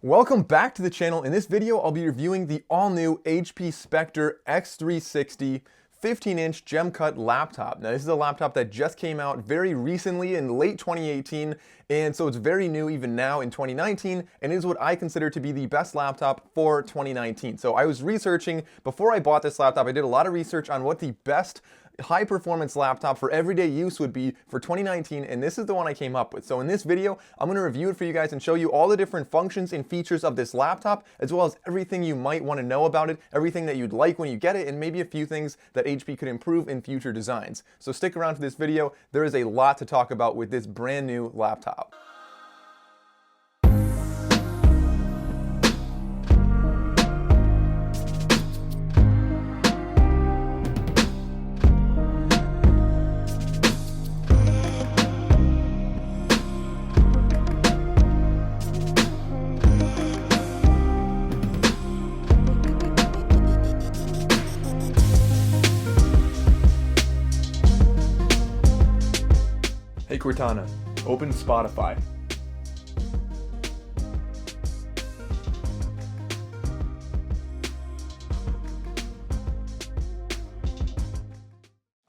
Welcome back to the channel. In this video, I'll be reviewing the all-new HP Spectre x360 15-inch gem-cut laptop. Now, this is a laptop that just came out very recently in late 2018, and so it's very new even now in 2019, and it is what I consider to be the best laptop for 2019. So I was researching, before I bought this laptop, I did a lot of research on what the best high-performance laptop for everyday use would be for 2019, and this is the one I came up with. So in this video, I'm going to review it for you guys and show you all the different functions and features of this laptop, as well as everything you might want to know about it, everything that you'd like when you get it, and maybe a few things that HP could improve in future designs. So stick around for this video. There is a lot to talk about with this brand new laptop. Hey Cortana, open Spotify.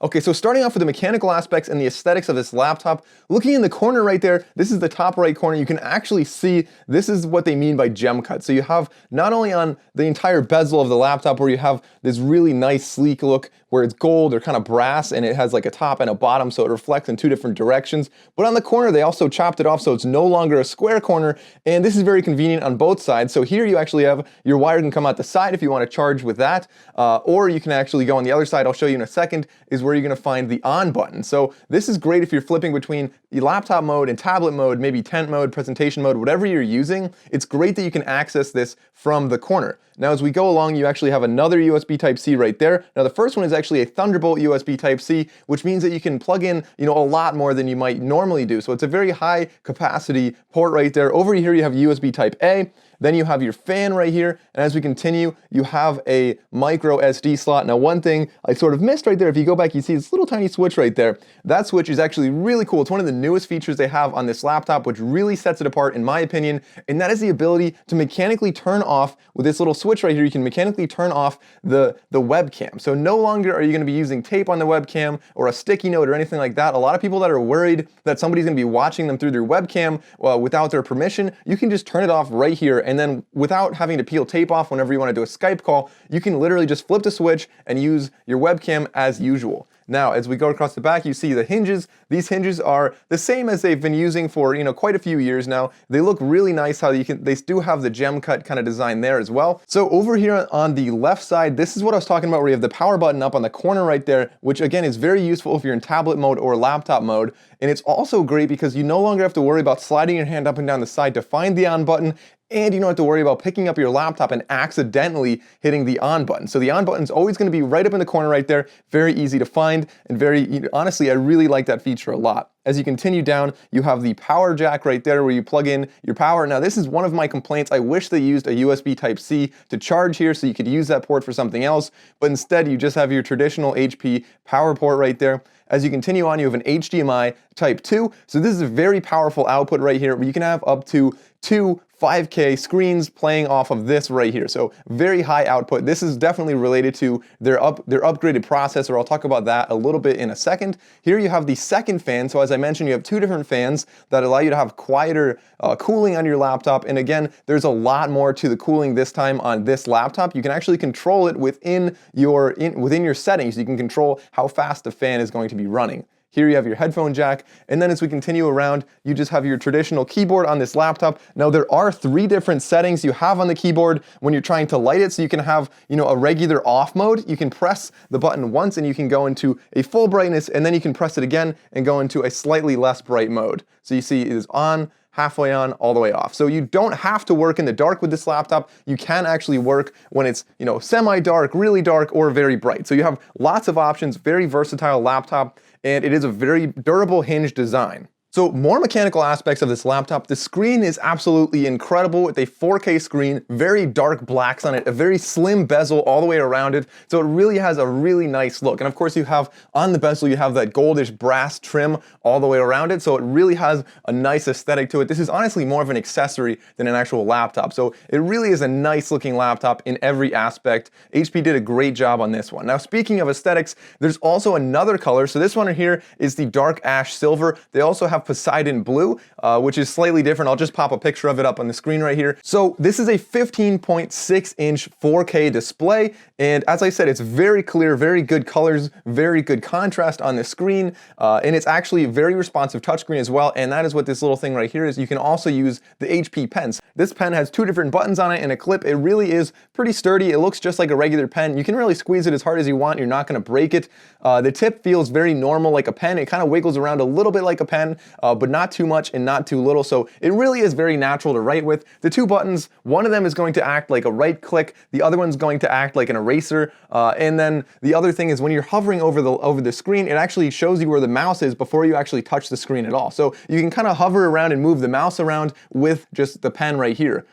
Okay, so starting off with the mechanical aspects and the aesthetics of this laptop, looking in the corner right there, this is the top right corner, you can actually see this is what they mean by gem cut. So you have not only on the entire bezel of the laptop where you have this really nice sleek look where it's gold or kind of brass and it has like a top and a bottom so it reflects in two different directions, but on the corner they also chopped it off so it's no longer a square corner, and this is very convenient on both sides. So here you actually have your wire can come out the side if you want to charge with that, or you can actually go on the other side, I'll show you in a second, is where you're going to find the on button. So this is great if you're flipping between the laptop mode and tablet mode, maybe tent mode, presentation mode, whatever you're using. It's great that you can access this from the corner. Now as we go along, you actually have another USB Type-C right there. Now the first one is actually a Thunderbolt USB Type-C, which means that you can plug in, a lot more than you might normally do. So it's a very high capacity port right there. Over here you have USB Type-A. Then you have your fan right here, and as we continue, you have a micro SD slot. Now one thing I sort of missed right there, if you go back, you see this little tiny switch right there. That switch is actually really cool. It's one of the newest features they have on this laptop, which really sets it apart in my opinion, and that is the ability to mechanically turn off, with this little switch right here, you can mechanically turn off the webcam. So no longer are you gonna be using tape on the webcam or a sticky note or anything like that. A lot of people that are worried that somebody's gonna be watching them through their webcam without their permission, you can just turn it off right here, and then without having to peel tape off whenever you want to do a Skype call, you can literally just flip the switch and use your webcam as usual. Now, as we go across the back, you see the hinges. These hinges are the same as they've been using for, quite a few years now. They look really nice how they do have the gem cut kind of design there as well. So over here on the left side, this is what I was talking about where you have the power button up on the corner right there, which again is very useful if you're in tablet mode or laptop mode. And it's also great because you no longer have to worry about sliding your hand up and down the side to find the on button, and you don't have to worry about picking up your laptop and accidentally hitting the on button. So the on button is always going to be right up in the corner right there, very easy to find, and very, honestly, I really like that feature a lot. As you continue down, you have the power jack right there where you plug in your power. Now this is one of my complaints. I wish they used a USB Type-C to charge here so you could use that port for something else, but instead you just have your traditional HP power port right there. As you continue on, you have an HDMI Type 2. So this is a very powerful output right here where you can have up to two 5K screens playing off of this right here. So very high output. This is definitely related to their upgraded processor. I'll talk about that a little bit in a second. Here you have the second fan. So as I mentioned, you have two different fans that allow you to have quieter cooling on your laptop. And again, there's a lot more to the cooling this time on this laptop. You can actually control it within your settings. You can control how fast the fan is going to be running. Here you have your headphone jack, and then as we continue around, you just have your traditional keyboard on this laptop. Now there are three different settings you have on the keyboard when you're trying to light it. So you can have, a regular off mode. You can press the button once and you can go into a full brightness, and then you can press it again and go into a slightly less bright mode. So you see it is on, halfway on, all the way off. So you don't have to work in the dark with this laptop. You can actually work when it's, semi-dark, really dark, or very bright. So you have lots of options, very versatile laptop, and it is a very durable hinge design. So more mechanical aspects of this laptop. The screen is absolutely incredible with a 4K screen, very dark blacks on it, a very slim bezel all the way around it. So it really has a really nice look. And of course you have on the bezel, you have that goldish brass trim all the way around it. So it really has a nice aesthetic to it. This is honestly more of an accessory than an actual laptop. So it really is a nice looking laptop in every aspect. HP did a great job on this one. Now speaking of aesthetics, there's also another color. So this one here is the dark ash silver. They also have Poseidon blue, which is slightly different. I'll just pop a picture of it up on the screen right here. So this is a 15.6 inch 4K display. And as I said, it's very clear, very good colors, very good contrast on the screen. And it's actually a very responsive touchscreen as well. And that is what this little thing right here is. You can also use the HP pens. This pen has two different buttons on it and a clip. It really is pretty sturdy. It looks just like a regular pen. You can really squeeze it as hard as you want. You're not going to break it. The tip feels very normal like a pen. It kind of wiggles around a little bit like a pen, but not too much and not too little. So it really is very natural to write with. The two buttons, one of them is going to act like a right click. The other one's going to act like an eraser. And then the other thing is when you're hovering over the screen, it actually shows you where the mouse is before you actually touch the screen at all. So you can kind of hover around and move the mouse around with just the pen right here.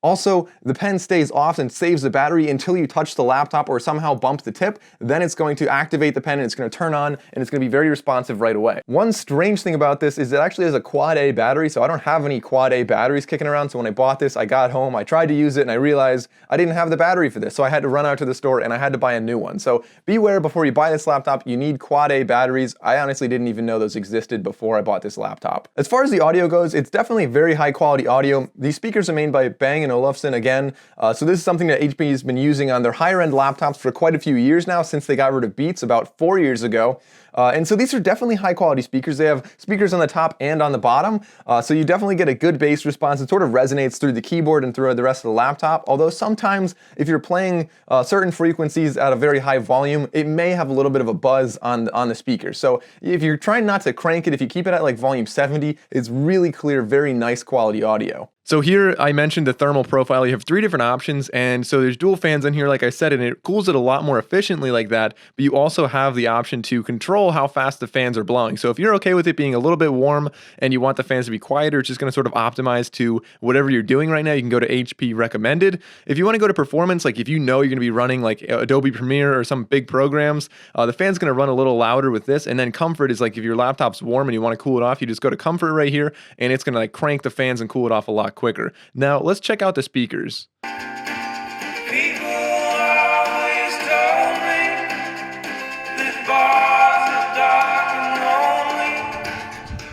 Also, the pen stays off and saves the battery until you touch the laptop or somehow bump the tip. Then it's going to activate the pen and it's going to turn on and it's going to be very responsive right away. One strange thing about this is it actually has a quad A battery, so I don't have any quad A batteries kicking around. So when I bought this, I got home, I tried to use it and I realized I didn't have the battery for this. So I had to run out to the store and I had to buy a new one. So beware before you buy this laptop, you need quad A batteries. I honestly didn't even know those existed before I bought this laptop. As far as the audio goes, it's definitely very high quality audio. These speakers are made by Bang & Olufsen again. So this is something that HP has been using on their higher end laptops for quite a few years now, since they got rid of Beats about 4 years ago. And so these are definitely high quality speakers. They have speakers on the top and on the bottom. So you definitely get a good bass response. It sort of resonates through the keyboard and through the rest of the laptop. Although sometimes if you're playing certain frequencies at a very high volume, it may have a little bit of a buzz on the speakers. So if you're trying not to crank it, if you keep it at like volume 70, it's really clear, very nice quality audio. So here I mentioned the thermal profile. You have three different options, and so there's dual fans in here, like I said, and it cools it a lot more efficiently like that, but you also have the option to control how fast the fans are blowing. So if you're okay with it being a little bit warm and you want the fans to be quieter, it's just going to sort of optimize to whatever you're doing right now. You can go to HP recommended. If you want to go to performance, like if you know you're going to be running like Adobe Premiere or some big programs, the fan's going to run a little louder with this. And then comfort is like if your laptop's warm and you want to cool it off, you just go to comfort right here, and it's going to like crank the fans and cool it off a lot quicker. Now let's check out the speakers.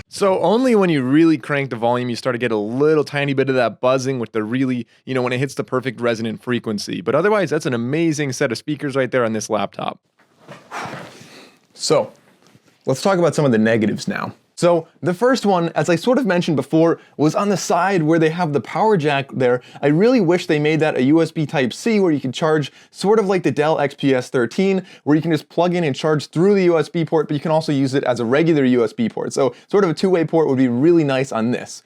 So only when you really crank the volume, you start to get a little tiny bit of that buzzing with the really, when it hits the perfect resonant frequency. But otherwise, that's an amazing set of speakers right there on this laptop. So let's talk about some of the negatives now. So the first one, as I sort of mentioned before, was on the side where they have the power jack there. I really wish they made that a USB Type-C where you could charge sort of like the Dell XPS 13, where you can just plug in and charge through the USB port, but you can also use it as a regular USB port. So sort of a two-way port would be really nice on this.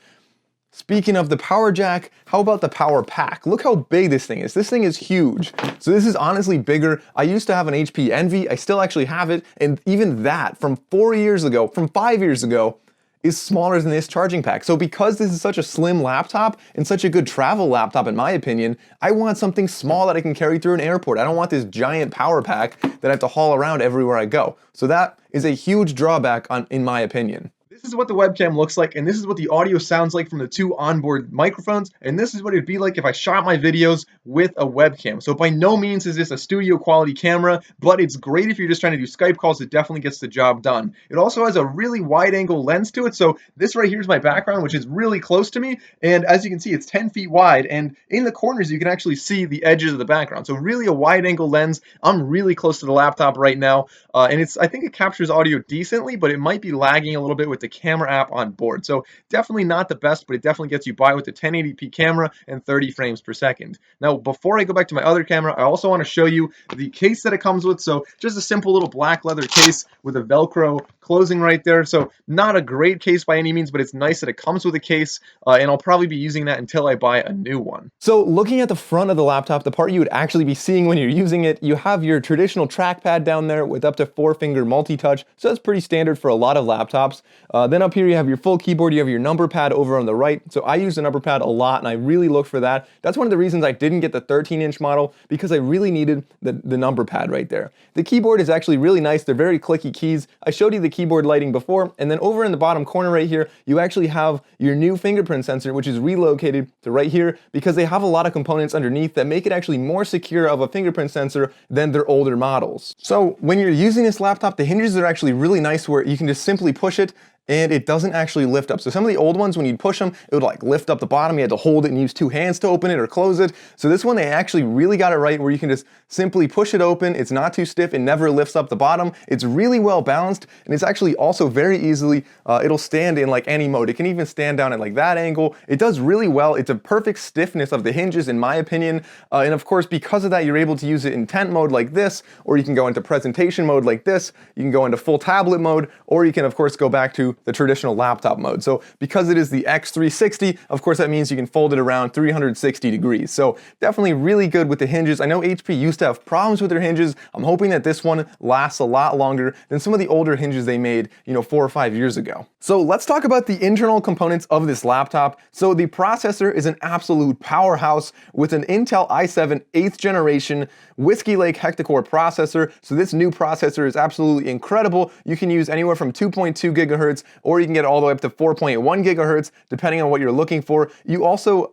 Speaking of the power jack, how about the power pack? Look how big this thing is. This thing is huge. So this is honestly bigger. I used to have an HP Envy. I still actually have it. And even that from 5 years ago, is smaller than this charging pack. So because this is such a slim laptop and such a good travel laptop in my opinion, I want something small that I can carry through an airport. I don't want this giant power pack that I have to haul around everywhere I go. So that is a huge drawback in my opinion. This is what the webcam looks like, and this is what the audio sounds like from the two onboard microphones, and this is what it'd be like if I shot my videos with a webcam. So by no means is this a studio quality camera, but it's great if you're just trying to do Skype calls. It definitely gets the job done. It also has a really wide angle lens to it, so this right here is my background, which is really close to me, and as you can see, it's 10 feet wide, and in the corners you can actually see the edges of the background. So really a wide angle lens. I'm really close to the laptop right now, and I think it captures audio decently, but it might be lagging a little bit with the camera app on board. So definitely not the best, but it definitely gets you by with the 1080p camera and 30 frames per second. Now, before I go back to my other camera, I also want to show you the case that it comes with. So just a simple little black leather case with a Velcro closing right there. So not a great case by any means, but it's nice that it comes with a case, and I'll probably be using that until I buy a new one. So looking at the front of the laptop, the part you would actually be seeing when you're using it, you have your traditional trackpad down there with up to 4-finger multi-touch. So that's pretty standard for a lot of laptops. Then up here you have your full keyboard, you have your number pad over on the right. So I use the number pad a lot and I really look for that. That's one of the reasons I didn't get the 13-inch model, because I really needed the number pad right there. The keyboard is actually really nice. They're very clicky keys. I showed you the keyboard lighting before, and then over in the bottom corner right here, you actually have your new fingerprint sensor, which is relocated to right here because they have a lot of components underneath that make it actually more secure of a fingerprint sensor than their older models. So when you're using this laptop, the hinges are actually really nice where you can just simply push it and it doesn't actually lift up. So some of the old ones, when you'd push them, it would like lift up the bottom. You had to hold it and use two hands to open it or close it. So this one, they actually really got it right where you can just simply push it open. It's not too stiff. It never lifts up the bottom. It's really well balanced, and it's actually also very easily, it'll stand in like any mode. It can even stand down at like that angle. It does really well. It's a perfect stiffness of the hinges in my opinion. And of course, because of that, you're able to use it in tent mode like this, or you can go into presentation mode like this. You can go into full tablet mode, or you can of course go back to the traditional laptop mode. So because it is the x360, of course that means you can fold it around 360 degrees. So definitely really good with the hinges. I know HP used to have problems with their hinges. I'm hoping that this one lasts a lot longer than some of the older hinges they made, 4 or 5 years ago. So let's talk about the internal components of this laptop. So the processor is an absolute powerhouse with an Intel i7 8th generation whiskeylake hectacore processor. So this new processor is absolutely incredible. You can use anywhere from 2.2 gigahertz, or you can get all the way up to 4.1 gigahertz, depending on what you're looking for.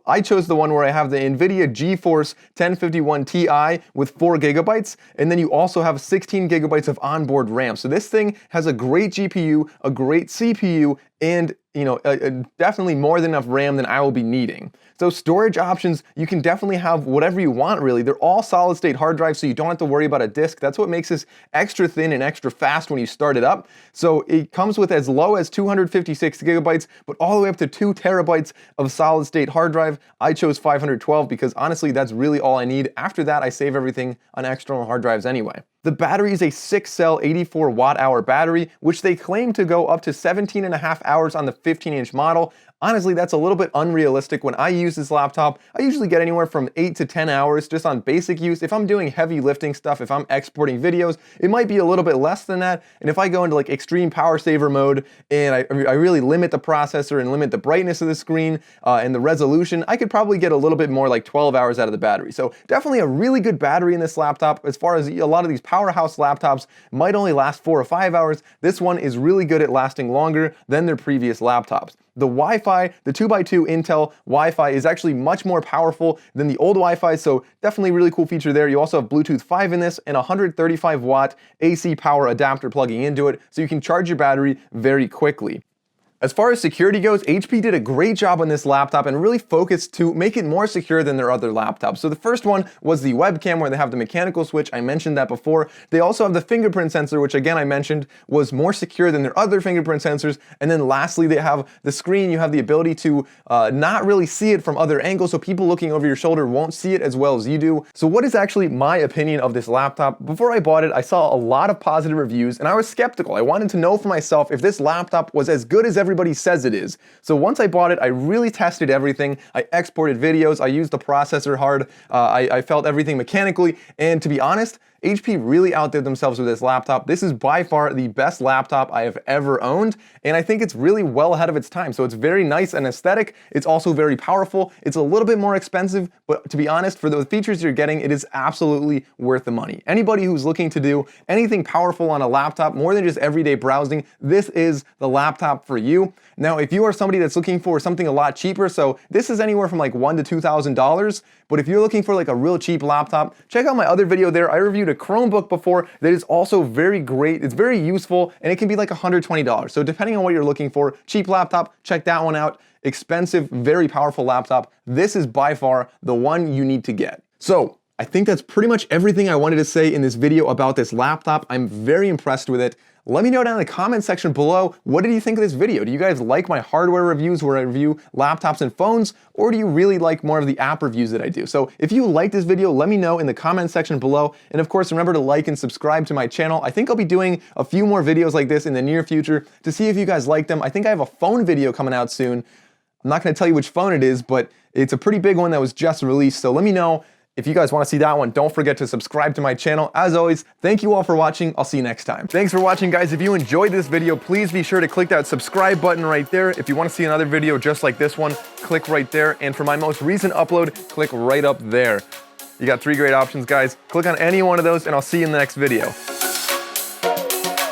I chose the one where I have the NVIDIA Geforce 1051 Ti with 4 gigabytes, and then you also have 16 gigabytes of onboard RAM. So this thing has a great GPU, a great CPU, and definitely more than enough RAM than I will be needing. So storage options, you can definitely have whatever you want really. They're all solid state hard drives, so you don't have to worry about a disk. That's what makes this extra thin and extra fast when you start it up. So it comes with as low as 256 gigabytes, but all the way up to 2 terabytes of solid state hard drive. I chose 512 because honestly, that's really all I need. After that, I save everything on external hard drives anyway. The battery is a 6-cell 84 watt-hour battery, which they claim to go up to 17.5 hours on the 15-inch model. Honestly, that's a little bit unrealistic. When I use this laptop, I usually get anywhere from 8 to 10 hours just on basic use. If I'm doing heavy lifting stuff, if I'm exporting videos, it might be a little bit less than that. And if I go into like extreme power saver mode and I really limit the processor and limit the brightness of the screen and the resolution, I could probably get a little bit more, like 12 hours out of the battery. So definitely a really good battery in this laptop. As far as a lot of these powerhouse laptops might only last 4 or 5 hours, this one is really good at lasting longer than their previous laptops. The Wi-Fi, the 2x2 Intel Wi-Fi is actually much more powerful than the old Wi-Fi, so definitely really cool feature there. You also have Bluetooth 5 in this and a 135 watt AC power adapter plugging into it, so you can charge your battery very quickly. As far as security goes, HP did a great job on this laptop and really focused to make it more secure than their other laptops. So the first one was the webcam, where they have the mechanical switch. I mentioned that before. They also have the fingerprint sensor, which again I mentioned was more secure than their other fingerprint sensors. And then lastly, they have the screen. You have the ability to not really see it from other angles, so people looking over your shoulder won't see it as well as you do. So what is actually my opinion of this laptop? Before I bought it, I saw a lot of positive reviews and I was skeptical. I wanted to know for myself if this laptop was as good as everybody says it is. So once I bought it, I really tested everything. I exported videos, I used the processor hard, I felt everything mechanically, and to be honest, HP really outdid themselves with this laptop. This is by far the best laptop I have ever owned, and I think it's really well ahead of its time. So it's very nice and aesthetic. It's also very powerful. It's a little bit more expensive, but to be honest, for the features you're getting, it is absolutely worth the money. Anybody who's looking to do anything powerful on a laptop, more than just everyday browsing, this is the laptop for you. Now, if you are somebody that's looking for something a lot cheaper, so this is anywhere from like $1,000 to $2,000, but if you're looking for like a real cheap laptop, check out my other video there. I reviewed a Chromebook before that is also very great. It's very useful, and it can be like $120. So depending on what you're looking for, cheap laptop, check that one out. Expensive, very powerful laptop. This is by far the one you need to get. So I think that's pretty much everything I wanted to say in this video about this laptop. I'm very impressed with it. Let me know down in the comment section below, what did you think of this video? Do you guys like my hardware reviews where I review laptops and phones, or do you really like more of the app reviews that I do? So if you like this video, let me know in the comment section below. And of course, remember to like and subscribe to my channel. I think I'll be doing a few more videos like this in the near future to see if you guys like them. I think I have a phone video coming out soon. I'm not gonna tell you which phone it is, but it's a pretty big one that was just released. So let me know If you guys want to see that one, don't forget to subscribe to my channel. As always, thank you all for watching. I'll see you next time. Thanks for watching, guys. If you enjoyed this video, please be sure to click that subscribe button right there. If you want to see another video just like this one, click right there. And for my most recent upload, click right up there. You got 3 great options, guys. Click on any one of those, and I'll see you in the next video.